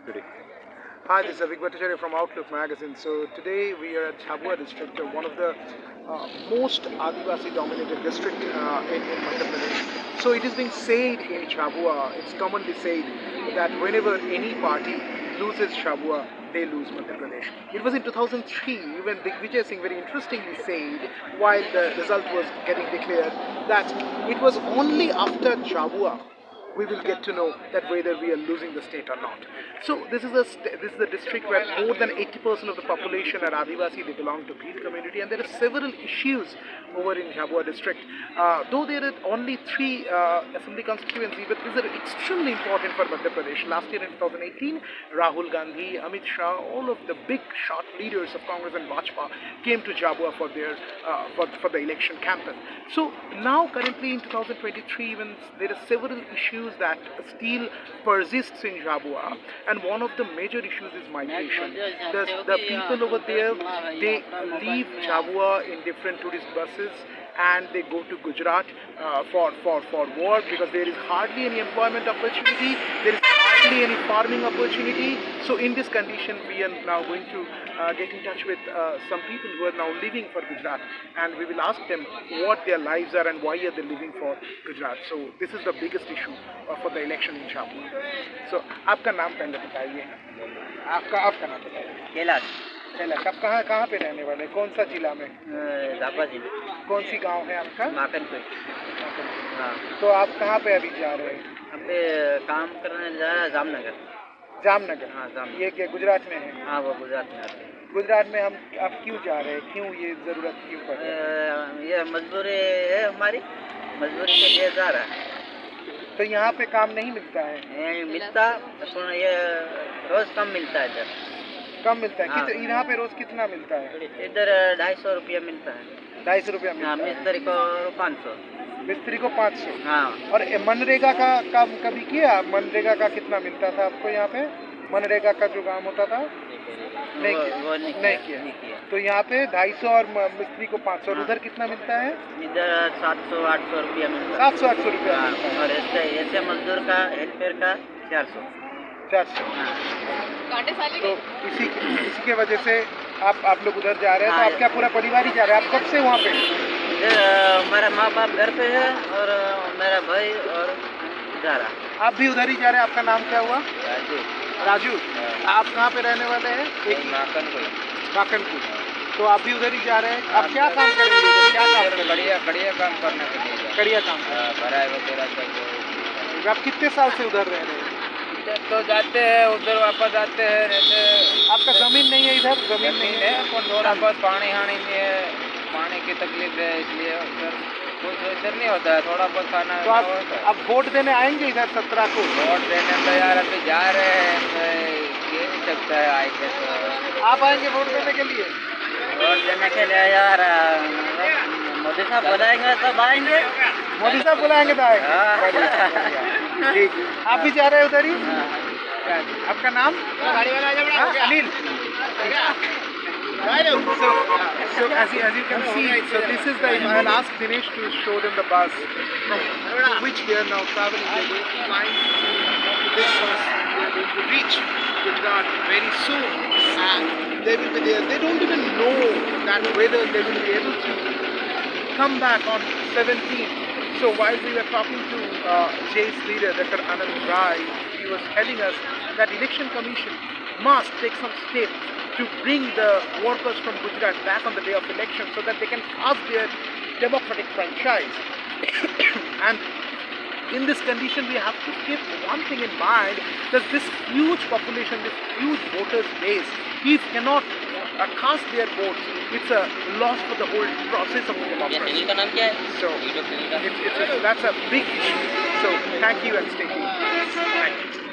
today? Hi, this is Abhik Bhattacharya from Outlook magazine. So today we are at Jhabua district, one of the most Adivasi-dominated district in Madhya Pradesh. So it is being said in Jhabua, it's commonly said that whenever any party loses Jhabua, they lose Madhya Pradesh. It was in 2003 when Vijay Singh very interestingly said, while the result was getting declared, that it was only after Jhabua we will get to know that whether we are losing the state or not. So this is a district where more than 80% of the population are Adivasi. They belong to Bhil community, and there are several issues over in Jhabua district. Though there are only three assembly constituencies, but these are extremely important for Madhya Pradesh. Last year in 2018, Rahul Gandhi, Amit Shah, all of the big shot leaders of Congress and Bhajpa came to Jhabua for their for the election campaign. So now currently in 2023, even there are several issues that still persists in Jhabua, and one of the major issues is migration. The people over there, they leave Jhabua in different tourist buses and they go to Gujarat for work, because there is hardly any employment opportunity, there is hardly any farming opportunity. So in this condition, we are now going to get in touch with some people who are now living for Gujarat, and we will ask them what their lives are and why are they living for Gujarat. So this is the biggest issue for the election in Jhabua. So आपका नाम पहले बताइए, आपका नाम बताइए। कैलाश। कैलाश, आप कहाँ पे रहने वाले, कौन सा जिला में? झाबुआ जिले। कौन सी गांव है आपका? माकनपुर। हाँ। तो आप कहाँ पे अभी जा रहे हैं? हम पे काम करने जा रहे हैं जामनगर। जामनगर? हाँ, जामनगर। ये क्या गुजरात में है? हाँ, वो गुजरात में आते हैं। गुजरात में आप क्यों जा रहे हैं, क्यों ये ज़रूरत क्यों पड़ रही है? ये मजबूरी है हमारी, मजबूरी के लिए जा रहा है। तो यहाँ पे काम नहीं मिलता है? मिलता, ये रोज कम मिलता है इधर। कम मिलता है? हाँ। यहाँ पे रोज कितना मिलता है? इधर 250 रुपया मिलता है। 250 रुपया मिलता है? मिस्त्री को 500। मिस्त्री को 500? हाँ। और मनरेगा का काम कभी किया? मनरेगा का कितना मिलता था आपको यहाँ पे? मनरेगा का जो काम होता था? नहीं किया। तो यहाँ पे 250 और मिस्त्री को 500। और उधर कितना मिलता है? इधर 700-800 रुपया मिलता है। 700-800 रुपया। और ऐसे मजदूर का, हेल्पर का 400। तो इसी के वजह से आप लोग उधर जा रहे हैं। तो आप क्या पूरा परिवार ही जा रहे हैं? आप कब से वहाँ पे? हमारा माँ बाप घर पे है और मेरा भाई और जा रहा। आप भी उधर ही जा रहे हैं? आपका नाम क्या हुआ? राजू। आप कहाँ पे रहने वाले हैं? माकनपुर। तो आप भी उधर ही जा रहे हैं? आप क्या काम करेंगे? क्या काम? बढ़िया काम करने के लिए। बढ़िया काम। भराई वगैरह सब। आप कितने साल से उधर रह रहे हैं? तो जाते हैं उधर, वापस आते हैं। जैसे आपका ज़मीन नहीं है इधर? ज़मीन नहीं है? थोड़ा बहुत पानी हानी में है, पानी की तकलीफ है, इसलिए उधर कुछ इधर नहीं होता है, थोड़ा बहुत खाना। तो आप वोट देने आएंगे इधर 17 को? वोट देने तो यार अभी जा रहे हैं, ये नहीं सकता है आएंगे तो। आप आएंगे वोट देने के लिए? वोट देने के लिए यार मोदी साहब बुलाएंगे तब आएंगे। मोदी साहब बुलाएंगे तो आएंगे। ठीक। आप भी जा रहे हैं उधर ही? आपका नाम? Anil. So as you can see, so this is the, I'll ask Dinesh to show them the bus from which they are now traveling. They will flying to this bus. They are going to reach Gujarat very soon, and they will be there. They don't even know that whether they will be able to come back on 17th. So while we were talking to Jay's leader, Dr. Anand Rai, he was telling us that Election Commission must take some steps to bring the workers from Gujarat back on the day of election so that they can cast their democratic franchise. And in this condition, we have to keep one thing in mind, that this huge population, this huge voters base, if cannot cast their votes, it's a loss for the whole process of the democracy. So that's a big issue. So thank you and stay tuned. Thank you.